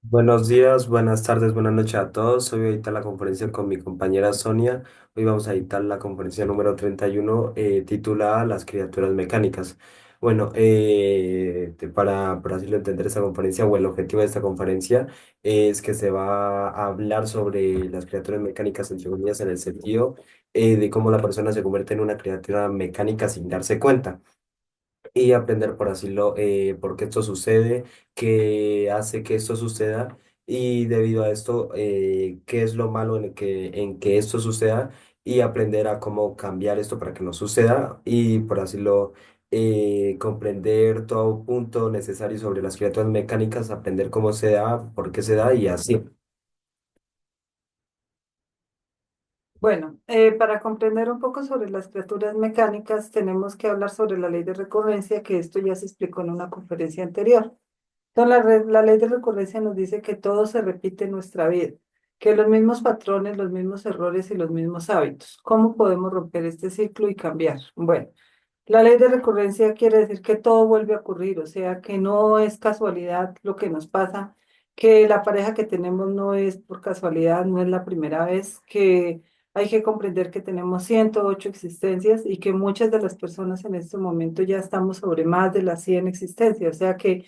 Buenos días, buenas tardes, buenas noches a todos. Hoy voy a editar la conferencia con mi compañera Sonia. Hoy vamos a editar la conferencia número 31, titulada Las criaturas mecánicas. Bueno, para hacerlo entender esta conferencia o el objetivo de esta conferencia es que se va a hablar sobre las criaturas mecánicas entre comillas en el sentido de cómo la persona se convierte en una criatura mecánica sin darse cuenta y aprender, por decirlo, por qué esto sucede, qué hace que esto suceda y debido a esto, qué es lo malo en que esto suceda y aprender a cómo cambiar esto para que no suceda y, por decirlo, comprender todo punto necesario sobre las criaturas mecánicas, aprender cómo se da, por qué se da y así. Bueno, para comprender un poco sobre las criaturas mecánicas, tenemos que hablar sobre la ley de recurrencia, que esto ya se explicó en una conferencia anterior. Entonces, la ley de recurrencia nos dice que todo se repite en nuestra vida, que los mismos patrones, los mismos errores y los mismos hábitos. ¿Cómo podemos romper este ciclo y cambiar? Bueno, la ley de recurrencia quiere decir que todo vuelve a ocurrir, o sea, que no es casualidad lo que nos pasa, que la pareja que tenemos no es por casualidad, no es la primera vez, que hay que comprender que tenemos 108 existencias y que muchas de las personas en este momento ya estamos sobre más de las 100 existencias, o sea que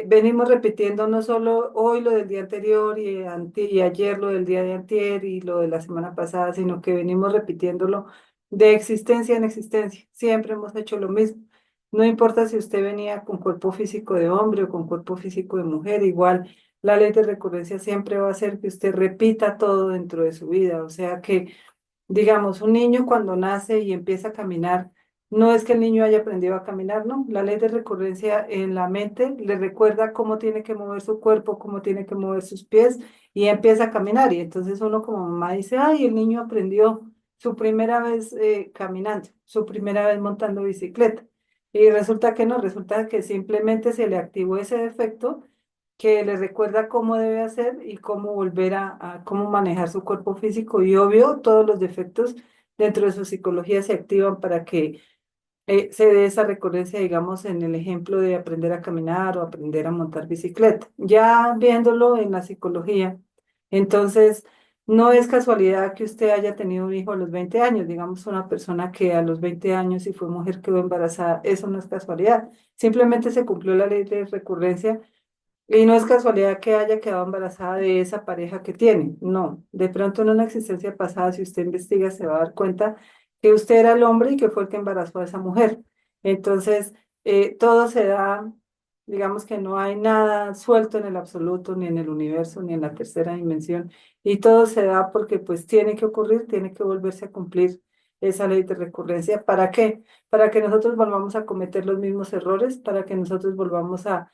venimos repitiendo no solo hoy lo del día anterior y ayer lo del día de antier y lo de la semana pasada, sino que venimos repitiéndolo de existencia en existencia. Siempre hemos hecho lo mismo. No importa si usted venía con cuerpo físico de hombre o con cuerpo físico de mujer, igual la ley de recurrencia siempre va a hacer que usted repita todo dentro de su vida. O sea que digamos, un niño cuando nace y empieza a caminar, no es que el niño haya aprendido a caminar, no. La ley de recurrencia en la mente le recuerda cómo tiene que mover su cuerpo, cómo tiene que mover sus pies y empieza a caminar. Y entonces uno como mamá dice, ay, el niño aprendió su primera vez caminando, su primera vez montando bicicleta. Y resulta que no, resulta que simplemente se le activó ese defecto que le recuerda cómo debe hacer y cómo volver a cómo manejar su cuerpo físico. Y obvio, todos los defectos dentro de su psicología se activan para que se dé esa recurrencia, digamos, en el ejemplo de aprender a caminar o aprender a montar bicicleta. Ya viéndolo en la psicología, entonces no es casualidad que usted haya tenido un hijo a los 20 años, digamos, una persona que a los 20 años, si fue mujer, quedó embarazada, eso no es casualidad. Simplemente se cumplió la ley de recurrencia y no es casualidad que haya quedado embarazada de esa pareja que tiene. No, de pronto en una existencia pasada, si usted investiga, se va a dar cuenta que usted era el hombre y que fue el que embarazó a esa mujer. Entonces, todo se da, digamos que no hay nada suelto en el absoluto, ni en el universo, ni en la tercera dimensión. Y todo se da porque pues tiene que ocurrir, tiene que volverse a cumplir esa ley de recurrencia. ¿Para qué? Para que nosotros volvamos a cometer los mismos errores, para que nosotros volvamos a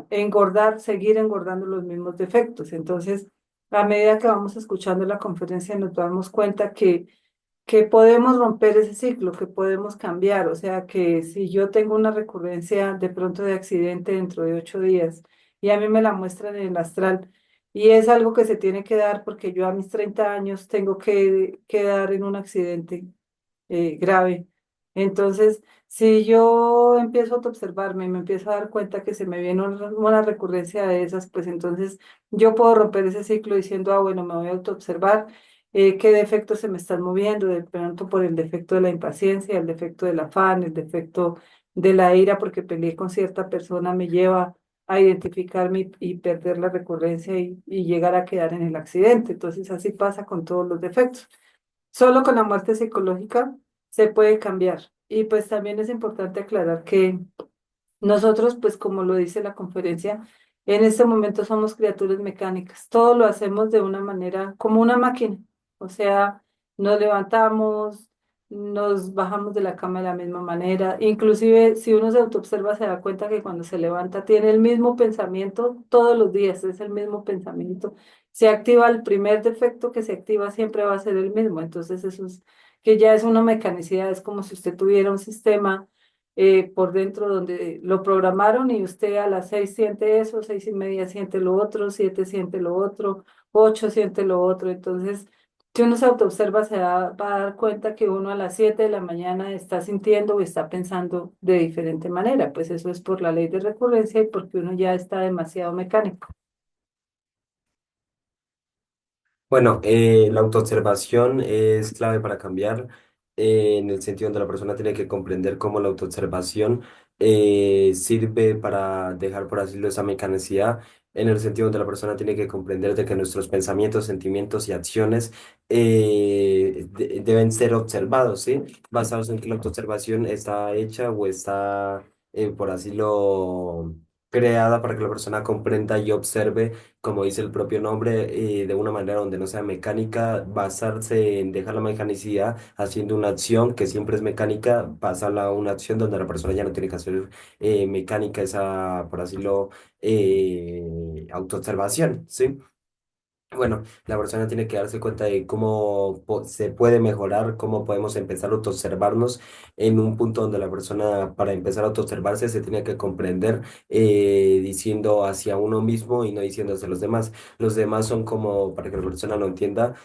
engordar, seguir engordando los mismos defectos. Entonces, a medida que vamos escuchando la conferencia, nos damos cuenta que podemos romper ese ciclo, que podemos cambiar. O sea, que si yo tengo una recurrencia de pronto de accidente dentro de 8 días y a mí me la muestran en el astral, y es algo que se tiene que dar porque yo a mis 30 años tengo que quedar en un accidente grave. Entonces, si yo empiezo a observarme y me empiezo a dar cuenta que se me viene una recurrencia de esas, pues entonces yo puedo romper ese ciclo diciendo, ah, bueno, me voy a autoobservar, qué defectos se me están moviendo, de pronto por el defecto de la impaciencia, el defecto del afán, el defecto de la ira porque peleé con cierta persona, me lleva a identificarme y perder la recurrencia y llegar a quedar en el accidente. Entonces, así pasa con todos los defectos. Solo con la muerte psicológica se puede cambiar. Y pues también es importante aclarar que nosotros, pues como lo dice la conferencia, en este momento somos criaturas mecánicas. Todo lo hacemos de una manera como una máquina. O sea, nos levantamos, nos bajamos de la cama de la misma manera. Inclusive, si uno se autoobserva, se da cuenta que cuando se levanta tiene el mismo pensamiento todos los días, es el mismo pensamiento. Se activa el primer defecto que se activa siempre va a ser el mismo. Entonces, eso es que ya es una mecanicidad, es como si usted tuviera un sistema por dentro donde lo programaron y usted a las 6 siente eso, 6:30 siente lo otro, 7 siente lo otro, 8 siente lo otro. Entonces, Si uno se autoobserva, va a dar cuenta que uno a las 7 de la mañana está sintiendo o está pensando de diferente manera. Pues eso es por la ley de recurrencia y porque uno ya está demasiado mecánico. Bueno, la autoobservación es clave para cambiar en el sentido donde la persona tiene que comprender cómo la autoobservación sirve para dejar, por así decirlo, esa mecanicidad, en el sentido donde la persona tiene que comprender de que nuestros pensamientos, sentimientos y acciones deben ser observados, ¿sí? Basados en que la autoobservación está hecha o está, por así decirlo, creada para que la persona comprenda y observe como dice el propio nombre, de una manera donde no sea mecánica, basarse en dejar la mecanicidad haciendo una acción que siempre es mecánica, pasarla a una acción donde la persona ya no tiene que hacer mecánica esa, por así decirlo, autoobservación, ¿sí? Bueno, la persona tiene que darse cuenta de cómo se puede mejorar, cómo podemos empezar a autoobservarnos en un punto donde la persona, para empezar a autoobservarse, se tiene que comprender diciendo hacia uno mismo y no diciendo hacia los demás. Los demás son como, para que la persona lo entienda,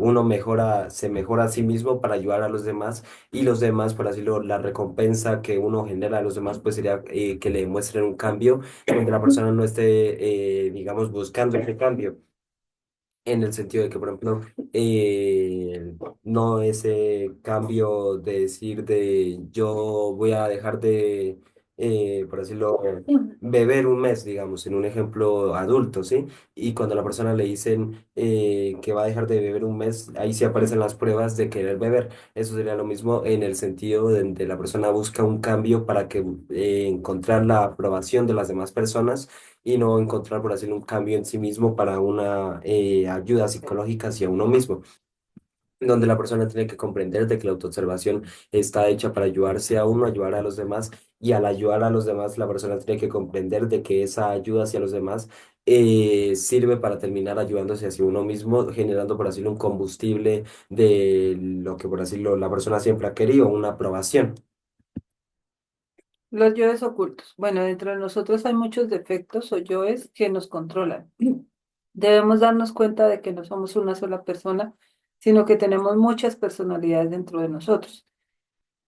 uno mejora, se mejora a sí mismo para ayudar a los demás y los demás, por así decirlo, la recompensa que uno genera a los demás, pues sería que le muestren un cambio donde la persona no esté, digamos, buscando ese cambio en el sentido de que, por ejemplo, no ese cambio de decir de yo voy a dejar de, por decirlo, beber un mes, digamos, en un ejemplo adulto, ¿sí? Y cuando a la persona le dicen que va a dejar de beber un mes, ahí sí aparecen las pruebas de querer beber. Eso sería lo mismo en el sentido de la persona busca un cambio para que encontrar la aprobación de las demás personas y no encontrar, por así un cambio en sí mismo para una ayuda psicológica hacia uno mismo, donde la persona tiene que comprender de que la autoobservación está hecha para ayudarse a uno, ayudar a los demás, y al ayudar a los demás, la persona tiene que comprender de que esa ayuda hacia los demás sirve para terminar ayudándose hacia uno mismo, generando, por así decirlo, un combustible de lo que, por así decirlo, la persona siempre ha querido, una aprobación. Los yoes ocultos. Bueno, dentro de nosotros hay muchos defectos o yoes que nos controlan. Debemos darnos cuenta de que no somos una sola persona, sino que tenemos muchas personalidades dentro de nosotros.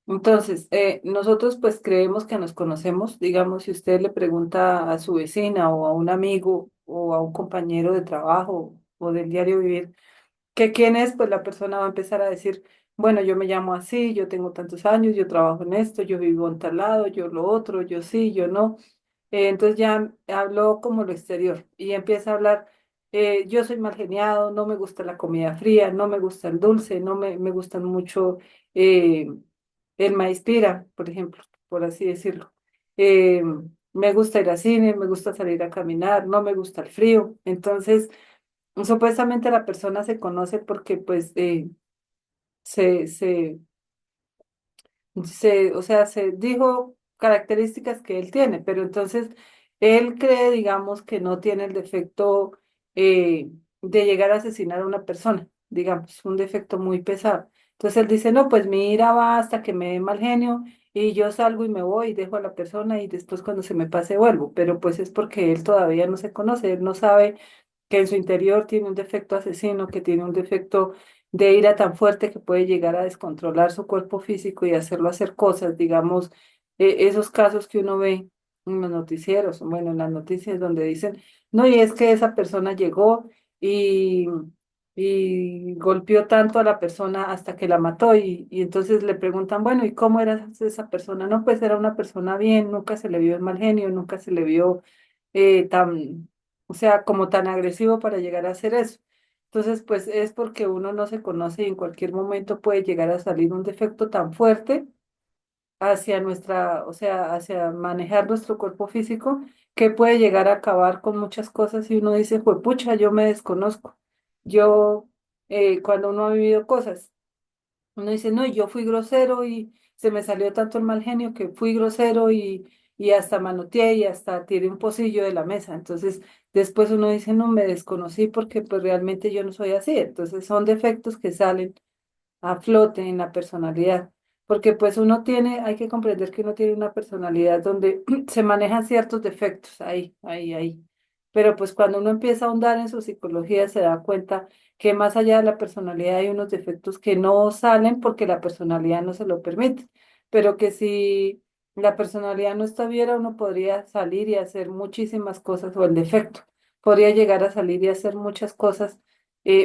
Entonces, nosotros pues creemos que nos conocemos. Digamos, si usted le pregunta a su vecina o a un amigo o a un compañero de trabajo o del diario vivir, ¿que quién es? Pues la persona va a empezar a decir, bueno, yo me llamo así, yo tengo tantos años, yo trabajo en esto, yo vivo en tal lado, yo lo otro, yo sí, yo no. Entonces ya habló como lo exterior y empieza a hablar, yo soy mal geniado, no me gusta la comida fría, no me gusta el dulce, no me gustan mucho eh, el maíz pira, por ejemplo, por así decirlo. Eh, Me gusta ir al cine, me gusta salir a caminar, no me gusta el frío. Entonces, supuestamente la persona se conoce porque pues se, se, o sea, se dijo características que él tiene, pero entonces él cree, digamos, que no tiene el defecto de llegar a asesinar a una persona, digamos, un defecto muy pesado. Entonces él dice, no, pues mi ira va hasta que me dé mal genio y yo salgo y me voy y dejo a la persona y después cuando se me pase vuelvo, pero pues es porque él todavía no se conoce, él no sabe que en su interior tiene un defecto asesino, que tiene un defecto de ira tan fuerte que puede llegar a descontrolar su cuerpo físico y hacerlo hacer cosas, digamos, esos casos que uno ve en los noticieros, bueno, en las noticias donde dicen, no, y es que esa persona llegó y, y golpeó tanto a la persona hasta que la mató y entonces le preguntan, bueno, ¿y cómo era esa persona? No, pues era una persona bien, nunca se le vio el mal genio, nunca se le vio tan, o sea, como tan agresivo para llegar a hacer eso. Entonces, pues es porque uno no se conoce y en cualquier momento puede llegar a salir un defecto tan fuerte hacia nuestra, o sea, hacia manejar nuestro cuerpo físico que puede llegar a acabar con muchas cosas y uno dice, pucha, yo me desconozco. Yo, cuando uno ha vivido cosas. Uno dice, no, yo fui grosero y se me salió tanto el mal genio que fui grosero y hasta manoteé y hasta tiré un pocillo de la mesa. Entonces, después uno dice, no, me desconocí porque pues realmente yo no soy así. Entonces, son defectos que salen a flote en la personalidad. Porque pues uno tiene, hay que comprender que uno tiene una personalidad donde se manejan ciertos defectos, ahí. pero pues cuando uno empieza a ahondar en su psicología se da cuenta que más allá de la personalidad hay unos defectos que no salen porque la personalidad no se lo permite, pero que si la personalidad no estuviera, uno podría salir y hacer muchísimas cosas, o el defecto, podría llegar a salir y hacer muchas cosas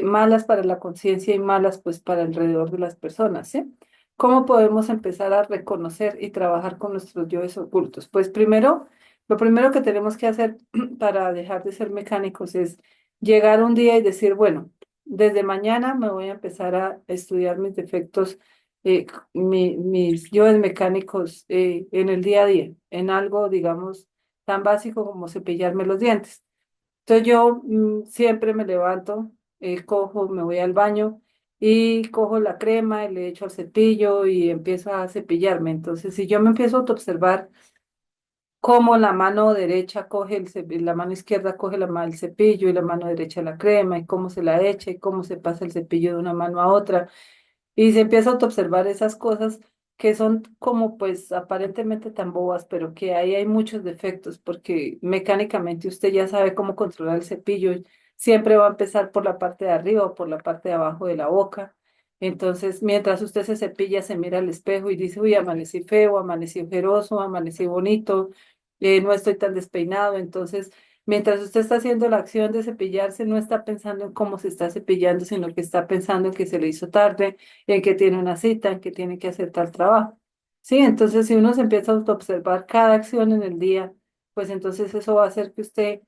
malas para la conciencia y malas pues para alrededor de las personas, ¿sí? ¿Cómo podemos empezar a reconocer y trabajar con nuestros yoes ocultos? Pues primero, lo primero que tenemos que hacer para dejar de ser mecánicos es llegar un día y decir, bueno, desde mañana me voy a empezar a estudiar mis defectos, mis yoes mecánicos en el día a día, en algo, digamos, tan básico como cepillarme los dientes. Entonces yo siempre me levanto, cojo, me voy al baño y cojo la crema y le echo al cepillo y empiezo a cepillarme. Entonces, si yo me empiezo a autoobservar cómo la mano derecha coge la mano izquierda coge el cepillo y la mano derecha la crema y cómo se la echa y cómo se pasa el cepillo de una mano a otra. Y se empieza a autoobservar esas cosas que son como pues aparentemente tan bobas, pero que ahí hay muchos defectos porque mecánicamente usted ya sabe cómo controlar el cepillo. Siempre va a empezar por la parte de arriba o por la parte de abajo de la boca. Entonces, mientras usted se cepilla, se mira al espejo y dice, uy, amanecí feo, amanecí ojeroso, amanecí bonito, no estoy tan despeinado. Entonces, mientras usted está haciendo la acción de cepillarse, no está pensando en cómo se está cepillando, sino que está pensando en que se le hizo tarde, en que tiene una cita, en que tiene que hacer tal trabajo. Sí, entonces si uno se empieza a observar cada acción en el día, pues entonces eso va a hacer que usted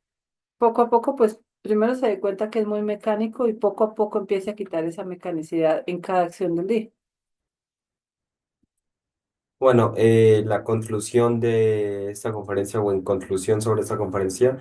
poco a poco, pues primero se dé cuenta que es muy mecánico y poco a poco empiece a quitar esa mecanicidad en cada acción del día. Bueno, la conclusión de esta conferencia o en conclusión sobre esta conferencia,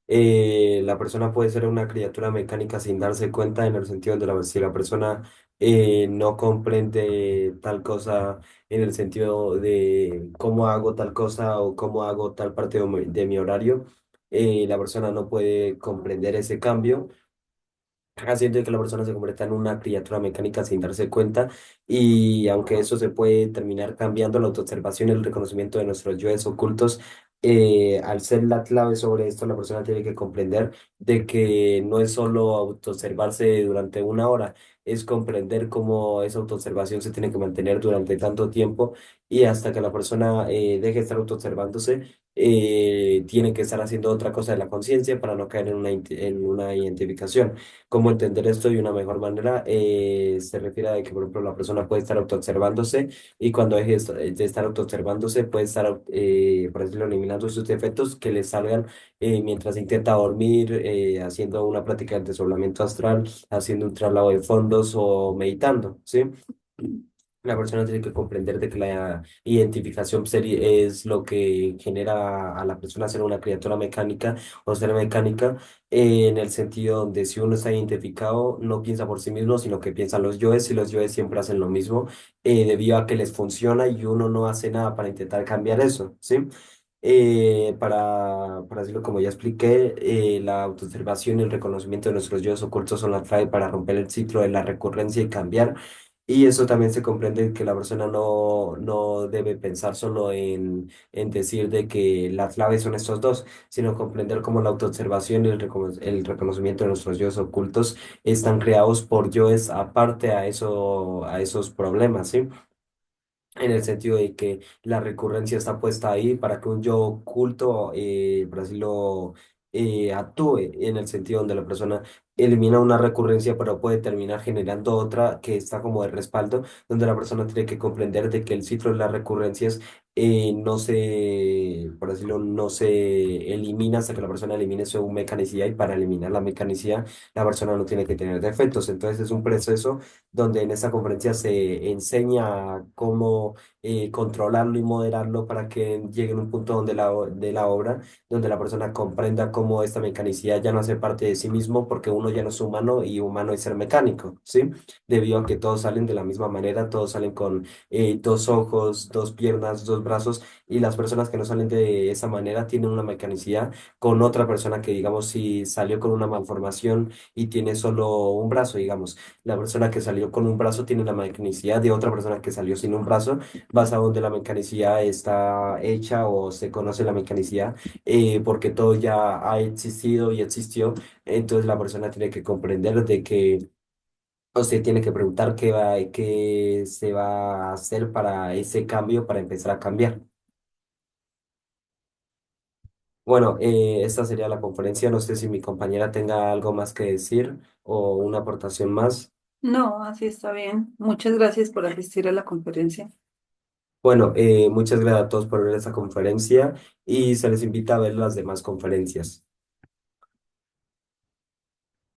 la persona puede ser una criatura mecánica sin darse cuenta en el sentido de si la persona no comprende tal cosa en el sentido de cómo hago tal cosa o cómo hago tal parte de mi horario, la persona no puede comprender ese cambio haciendo que la persona se convierta en una criatura mecánica sin darse cuenta y aunque eso se puede terminar cambiando, la autoobservación y el reconocimiento de nuestros yoes ocultos, al ser la clave sobre esto, la persona tiene que comprender de que no es solo autoobservarse durante una hora, es comprender cómo esa autoobservación se tiene que mantener durante tanto tiempo y hasta que la persona deje de estar autoobservándose. Tiene que estar haciendo otra cosa de la conciencia para no caer en en una identificación. ¿Cómo entender esto de una mejor manera? Se refiere a que, por ejemplo, la persona puede estar autoobservándose y cuando deje de estar autoobservándose puede estar, por decirlo, eliminando sus defectos que le salgan mientras intenta dormir, haciendo una práctica de desdoblamiento astral, haciendo un traslado de fondos o meditando, ¿sí? La persona tiene que comprender de que la identificación es lo que genera a la persona ser una criatura mecánica o ser mecánica, en el sentido donde si uno está identificado no piensa por sí mismo, sino que piensan los yoes y los yoes siempre hacen lo mismo debido a que les funciona y uno no hace nada para intentar cambiar eso, ¿sí? Para decirlo como ya expliqué, la autoobservación y el reconocimiento de nuestros yoes ocultos son la clave para romper el ciclo de la recurrencia y cambiar. Y eso también se comprende que la persona no debe pensar solo en decir de que las claves son estos dos, sino comprender cómo la autoobservación y el reconocimiento de nuestros yoes ocultos están creados por yoes aparte a a esos problemas, ¿sí? En el sentido de que la recurrencia está puesta ahí para que un yo oculto, por decirlo, actúe en el sentido donde la persona elimina una recurrencia, pero puede terminar generando otra que está como de respaldo, donde la persona tiene que comprender de que el ciclo de las recurrencias no se, por decirlo, no se elimina hasta que la persona elimine su mecanicidad y para eliminar la mecanicidad, la persona no tiene que tener defectos. Entonces es un proceso donde en esta conferencia se enseña cómo controlarlo y moderarlo para que llegue a un punto donde de la obra, donde la persona comprenda cómo esta mecanicidad ya no hace parte de sí mismo, porque uno ya no es humano y humano es ser mecánico, ¿sí? Debido a que todos salen de la misma manera, todos salen con dos ojos, dos piernas, dos brazos y las personas que no salen de esa manera tienen una mecanicidad con otra persona que, digamos, si salió con una malformación y tiene solo un brazo, digamos, la persona que salió con un brazo tiene la mecanicidad de otra persona que salió sin un brazo, basado donde la mecanicidad está hecha o se conoce la mecanicidad, porque todo ya ha existido y existió, entonces la persona tiene que comprender de que usted tiene que preguntar qué se va a hacer para ese cambio, para empezar a cambiar. Bueno, esta sería la conferencia. No sé si mi compañera tenga algo más que decir o una aportación más. No, así está bien. Muchas gracias por asistir a la conferencia. Bueno, muchas gracias a todos por ver esta conferencia y se les invita a ver las demás conferencias.